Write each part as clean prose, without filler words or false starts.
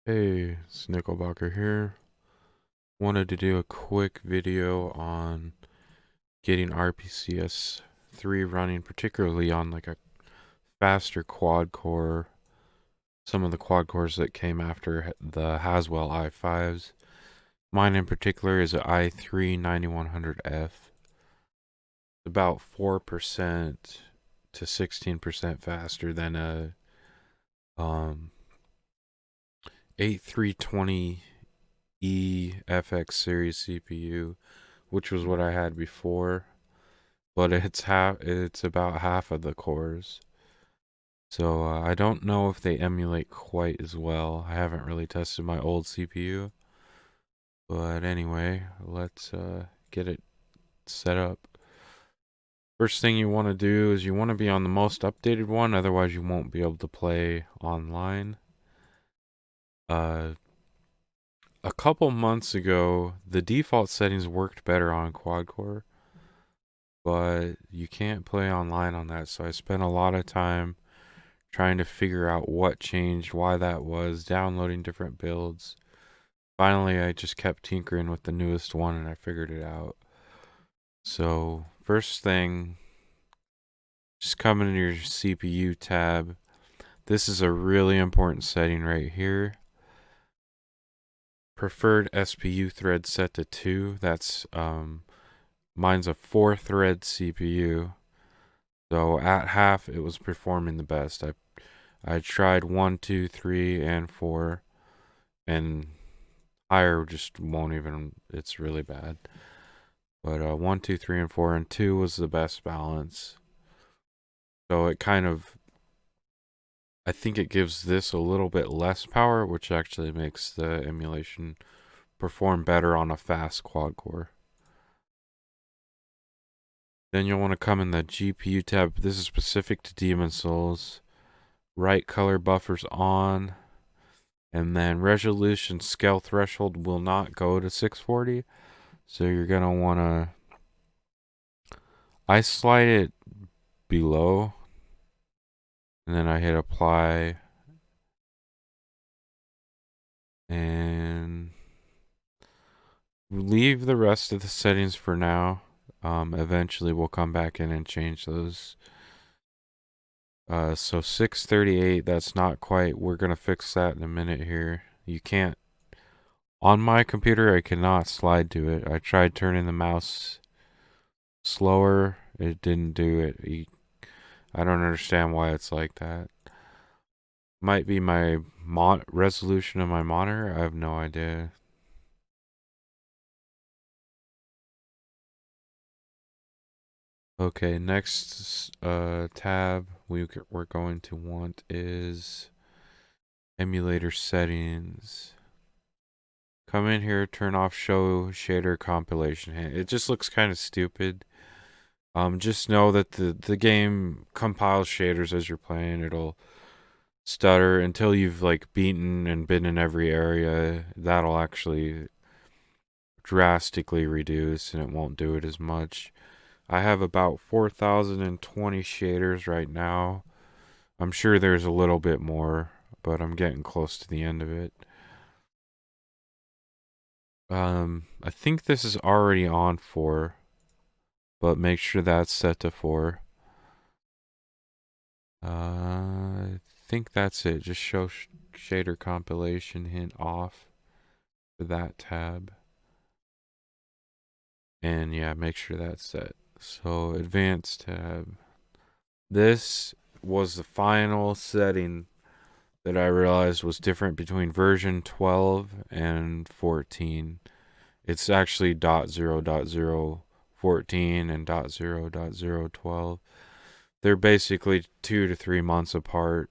Hey, it's nickelbawker here. Wanted to do a quick video on getting RPCS 3 running, particularly on like a faster quad core. Some of the quad cores that came after the Haswell i5s. Mine in particular is an i3 9100F. About 4% to 16% faster than a 8320E FX series CPU, which was what I had before, but it's about half of the cores. So I don't know if they emulate quite as well. I haven't really tested my old CPU, but anyway, let's get it set up. First thing you want to do is you want to be on the most updated one, otherwise you won't be able to play online. A couple months ago, the default settings worked better on quad core, but you can't play online on that, so I spent a lot of time trying to figure out what changed, why that was, downloading different builds. Finally, I just kept tinkering with the newest one and I figured it out. So, first thing, just come into your CPU tab. This is a really important setting right here. Preferred SPU thread set to 2. That's mine's a 4-thread CPU. So at half it was performing the best. I tried 1, 2, 3, and 4, and higher just won't even, it's really bad. But 1, 2, 3, and 4, and 2 was the best balance. So it kind of, I think it gives this a little bit less power, which actually makes the emulation perform better on a fast quad core. Then you'll want to come in the GPU tab. This is specific to Demon's Souls. Right color buffers on. And then resolution scale threshold will not go to 640. So you're going to want to, I slide it below. And then I hit apply. And leave the rest of the settings for now. Eventually we'll come back in and change those. So 638, that's not quite, we're going to fix that in a minute here. You can't, on my computer, I cannot slide to it. I tried turning the mouse slower, it didn't do it. I don't understand why it's like that. Might be my resolution of my monitor, I have no idea. Okay, next tab we're going to want is emulator settings. Come in here, turn off show shader compilation. It just looks kind of stupid. Just know that the game compiles shaders as you're playing. It'll stutter until you've like beaten and been in every area. That'll actually drastically reduce and it won't do it as much. I have about 4,020 shaders right now. I'm sure there's a little bit more, but I'm getting close to the end of it. I think this is already on 4, but make sure that's set to 4. I think that's it. Just show shader compilation hint off for that tab. And yeah, make sure that's set. So advanced tab. This was the final setting that I realized was different between version 12 and 14. It's actually .0.014 and .0.012. They're basically 2 to 3 months apart,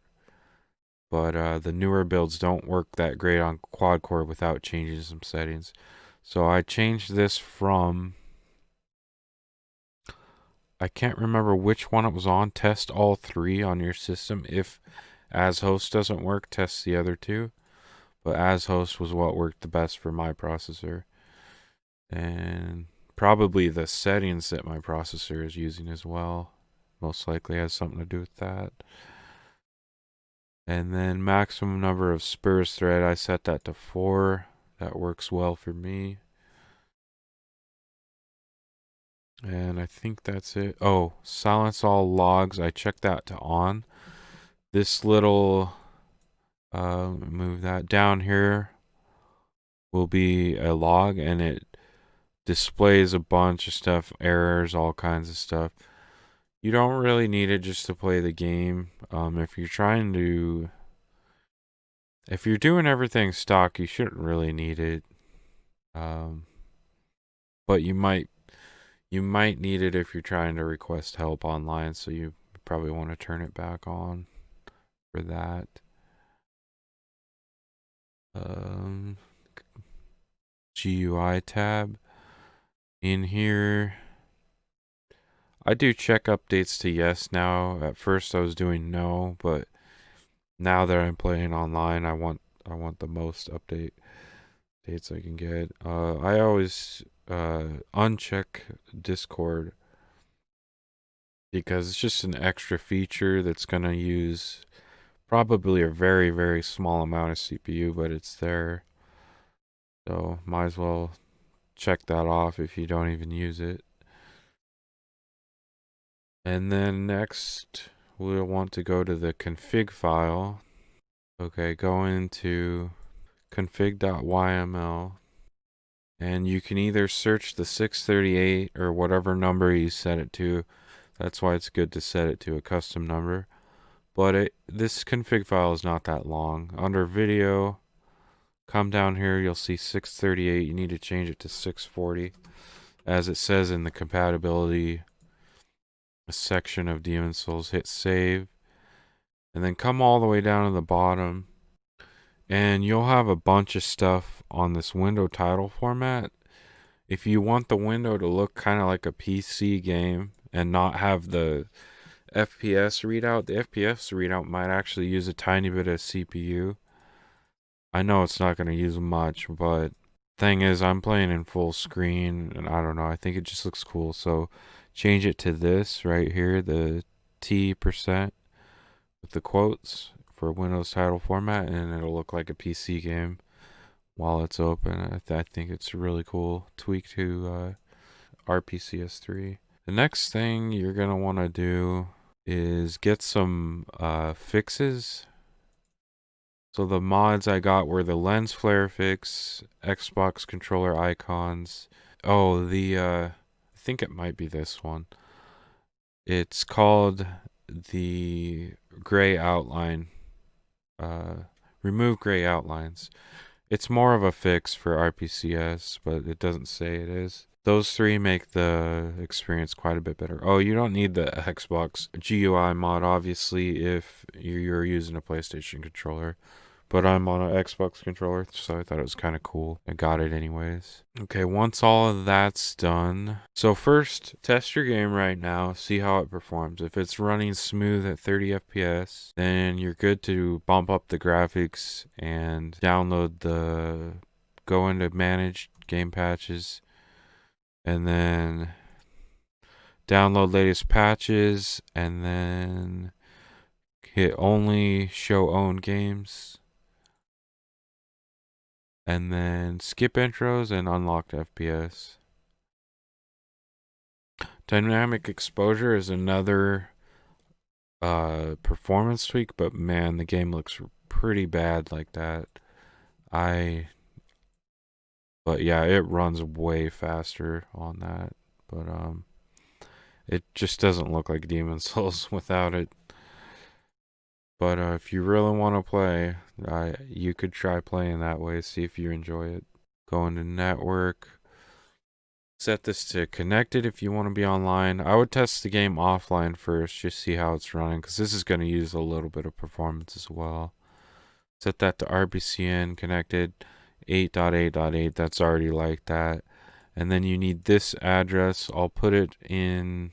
but the newer builds don't work that great on quad core without changing some settings. So I changed this from, I can't remember which one it was on. Test all 3 on your system. If as host doesn't work, test the other 2. But as host was what worked the best for my processor. And probably the settings that my processor is using as well. Most likely has something to do with that. And then maximum number of spurs thread, I set that to 4. That works well for me. And I think that's it. Oh, silence all logs. I checked that to on. This little, move that down here, will be a log, and it displays a bunch of stuff, errors, all kinds of stuff. You don't really need it just to play the game. If you're doing everything stock, you shouldn't really need it. Um, but you might need it if you're trying to request help online, so you probably want to turn it back on for that. Um, GUI tab in here. I do check updates to yes now. At first I was doing no, but now that I'm playing online, I want the most dates I can get. I always uncheck Discord because it's just an extra feature that's gonna use probably a very, very small amount of CPU, but it's there. So might as well check that off if you don't even use it. And then next, we'll want to go to the config file. Okay, go into config.yml, and you can either search the 638 or whatever number you set it to. That's why it's good to set it to a custom number. But this config file is not that long. Under video, come down here, you'll see 638. You need to change it to 640, as it says in the compatibility section of Demon Souls. Hit save, and then come all the way down to the bottom, and you'll have a bunch of stuff on this window title format. If you want the window to look kind of like a PC game and not have the FPS readout, the FPS readout might actually use a tiny bit of CPU. I know it's not going to use much, but thing is, I'm playing in full screen, and I don't know, I think it just looks cool. So change it to this right here, the T% with the quotes for Windows title format, and it'll look like a PC game while it's open. I think it's a really cool tweak to RPCS3. The next thing you're going to want to do is get some fixes. So the mods I got were the lens flare fix, Xbox controller icons. Oh, I think it might be this one. It's called the gray outline. Remove gray outlines. It's more of a fix for RPCS, but it doesn't say it is. Those three make the experience quite a bit better. Oh, you don't need the Xbox GUI mod, obviously, if you're using a PlayStation controller. But I'm on an Xbox controller, so I thought it was kind of cool. I got it anyways. Okay, once all of that's done. So first, test your game right now, see how it performs. If it's running smooth at 30 FPS, then you're good to bump up the graphics and go into manage game patches, and then download latest patches, and then hit only show own games, and then skip intros and unlocked FPS. Dynamic exposure is another performance tweak, but man, the game looks pretty bad like that. But yeah, it runs way faster on that. But it just doesn't look like Demon's Souls without it. But if you really want to play, you could try playing that way, see if you enjoy it. Go into network. Set this to connected if you want to be online. I would test the game offline first, just see how it's running, because this is going to use a little bit of performance as well. Set that to RPCN connected 8.8.8. That's already like that. And then you need this address. I'll put it in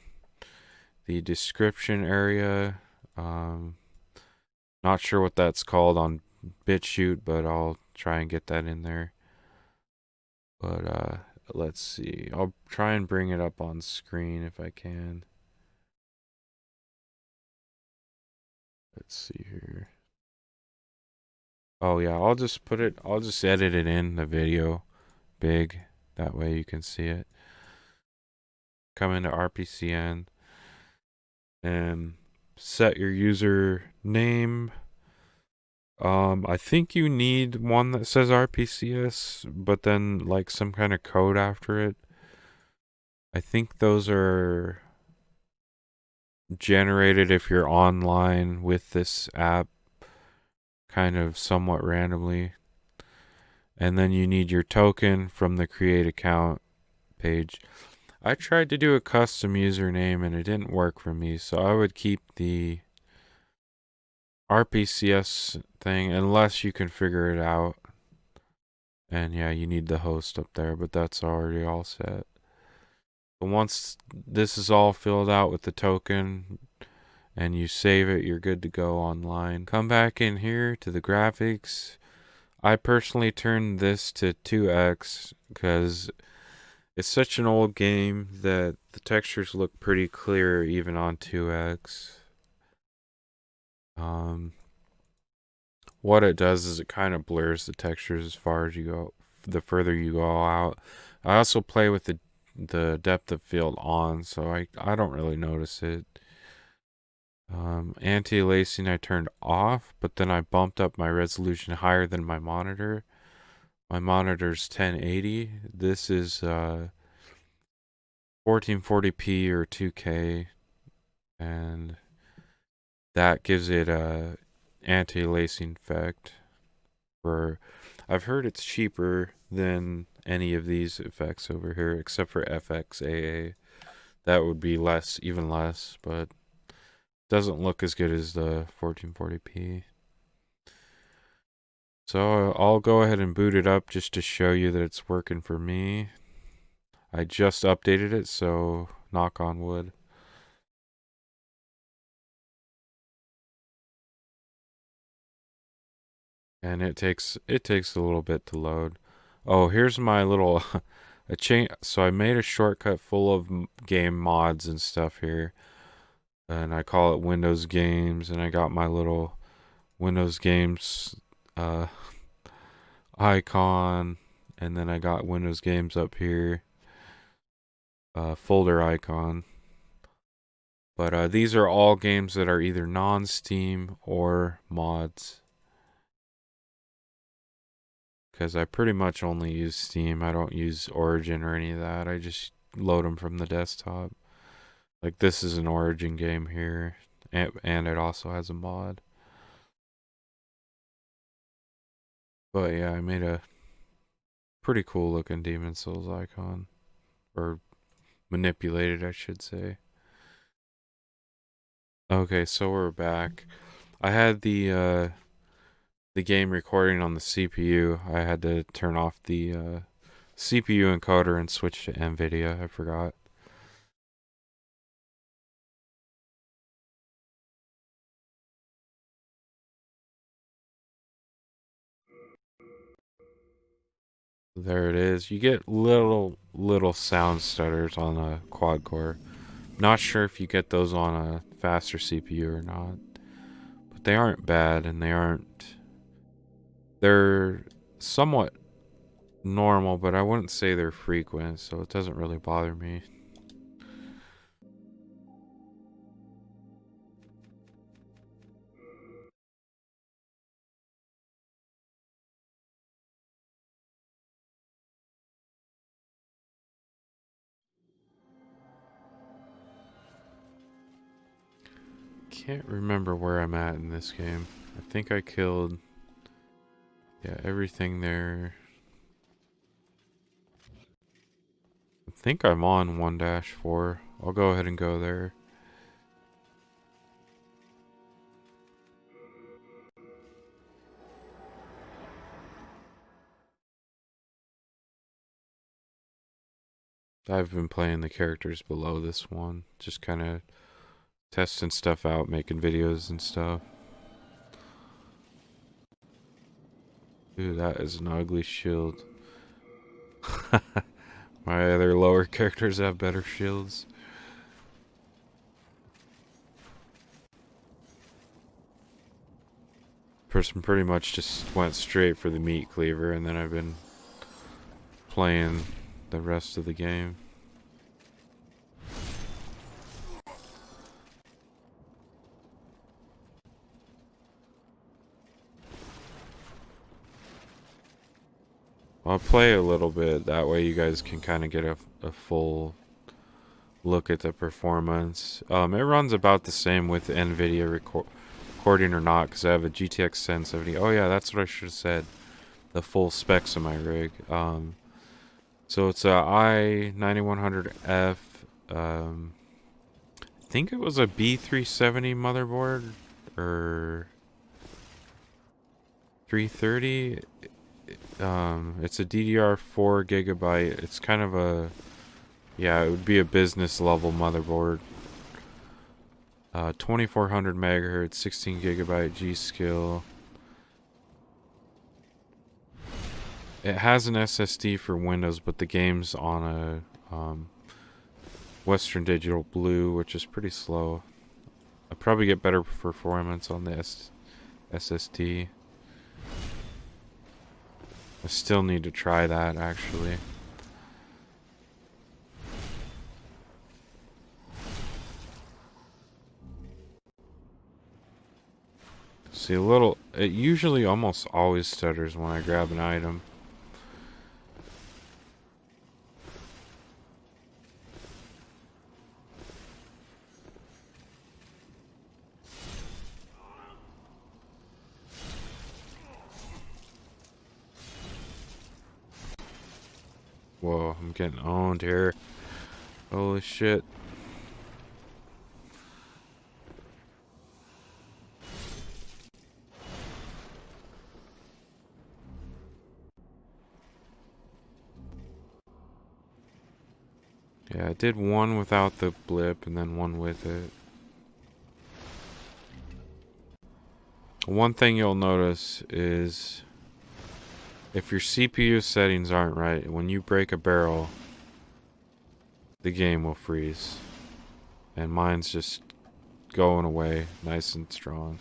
the description area. Not sure what that's called on BitChute, but I'll try and get that in there. But let's see. I'll try and bring it up on screen if I can. Let's see here. Oh yeah, I'll just edit it in the video big. That way you can see it. Come into RPCN and set your user name. I think you need one that says RPCS, but then like some kind of code after it. I think those are generated if you're online with this app, kind of somewhat randomly. And then you need your token from the create account page. I tried to do a custom username and it didn't work for me, so I would keep the RPCS thing unless you can figure it out. And yeah, you need the host up there, but that's already all set. But once this is all filled out with the token and you save it, you're good to go online. Come back in here to the graphics. I personally turned this to 2x because it's such an old game that the textures look pretty clear even on 2x. What it does is it kind of blurs the textures as far as you go, the further you go out. I also play with the depth of field on, so I don't really notice it. Anti-aliasing I turned off, but then I bumped up my resolution higher than my monitor. My monitor's 1080. This is 1440p or 2K, and that gives it a anti-aliasing effect. I've heard it's cheaper than any of these effects over here, except for FXAA. That would be less, even less, but doesn't look as good as the 1440p. So I'll go ahead and boot it up just to show you that it's working for me. I just updated it, so knock on wood. And it takes a little bit to load. Oh, here's my little so I made a shortcut full of game mods and stuff here. And I call it Windows Games, and I got my little Windows Games icon, and then I got Windows Games up here, folder icon. But these are all games that are either non-Steam or mods, because I pretty much only use Steam. I don't use Origin or any of that. I just load them from the desktop. Like this is an Origin game here, and it also has a mod. But yeah, I made a pretty cool looking Demon Souls icon, or manipulated, I should say. Okay, so we're back. I had the game recording on the CPU. I had to turn off the CPU encoder and switch to NVIDIA. I forgot. There it is. You get little sound stutters on a quad core. Not sure if you get those on a faster CPU or not, but they aren't bad, and they're somewhat normal, but I wouldn't say they're frequent, so it doesn't really bother me. Can't remember where I'm at in this game. I think I killed, yeah, everything there. I think I'm on 1-4. I'll go ahead and go there. I've been playing the characters below this one, just kind of testing stuff out, making videos and stuff. Ooh, that is an ugly shield. My other lower characters have better shields. person pretty much just went straight for the meat cleaver, and then I've been playing the rest of the game. I'll play a little bit, that way you guys can kind of get a full look at the performance. It runs about the same with NVIDIA recording or not, because I have a GTX 1070. Oh yeah, that's what I should have said. The full specs of my rig. So it's a i9100F. I think it was a B370 motherboard or 330. It's a DDR4 Gigabyte. It's kind of a, yeah, it would be a business level motherboard. 2400 megahertz, 16 gigabyte Gskill. It has an SSD for Windows, but the game's on a Western Digital Blue, which is pretty slow. I'll probably get better performance on the SSD. I still need to try that, actually. See, it usually almost always stutters when I grab an item. Whoa, I'm getting owned here. Holy shit. Yeah, I did one without the blip and then one with it. One thing you'll notice is if your CPU settings aren't right, when you break a barrel, the game will freeze. And mine's just going away nice and strong.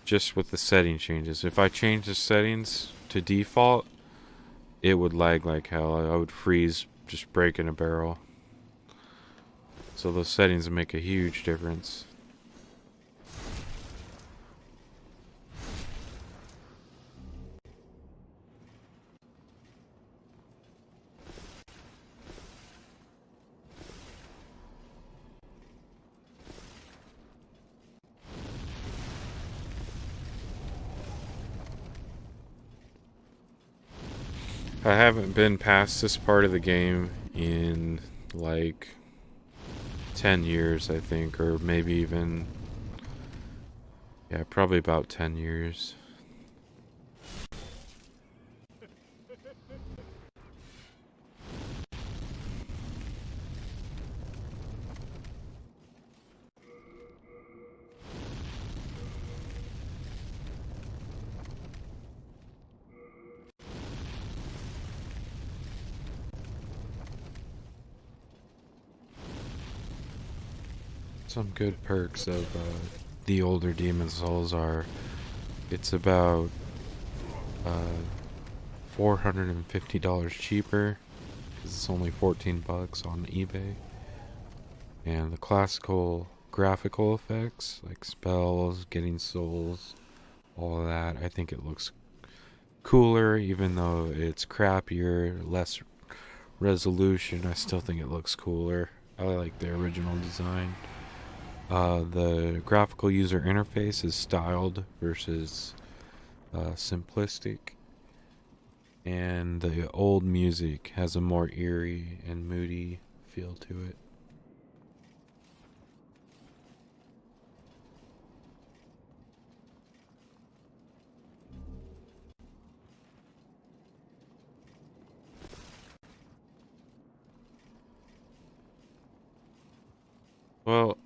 Just with the setting changes. If I change the settings to default, it would lag like hell. I would freeze just breaking a barrel. So those settings make a huge difference. I haven't been past this part of the game in like 10 years, I think, or maybe even, yeah, probably about 10 years. Some good perks of the older Demon Souls are, it's about $450 cheaper, 'cause it's only 14 bucks on eBay. And the classical graphical effects, like spells, getting souls, all of that, I think it looks cooler, even though it's crappier, less resolution. I still think it looks cooler. I like the original design. The graphical user interface is styled versus simplistic, and the old music has a more eerie and moody feel to it. Well,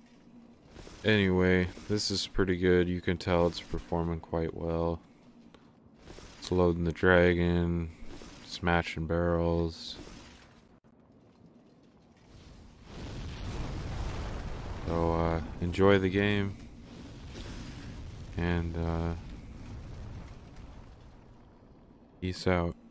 anyway, this is pretty good. You can tell it's performing quite well. It's loading the dragon, smashing barrels. So, enjoy the game. And peace out.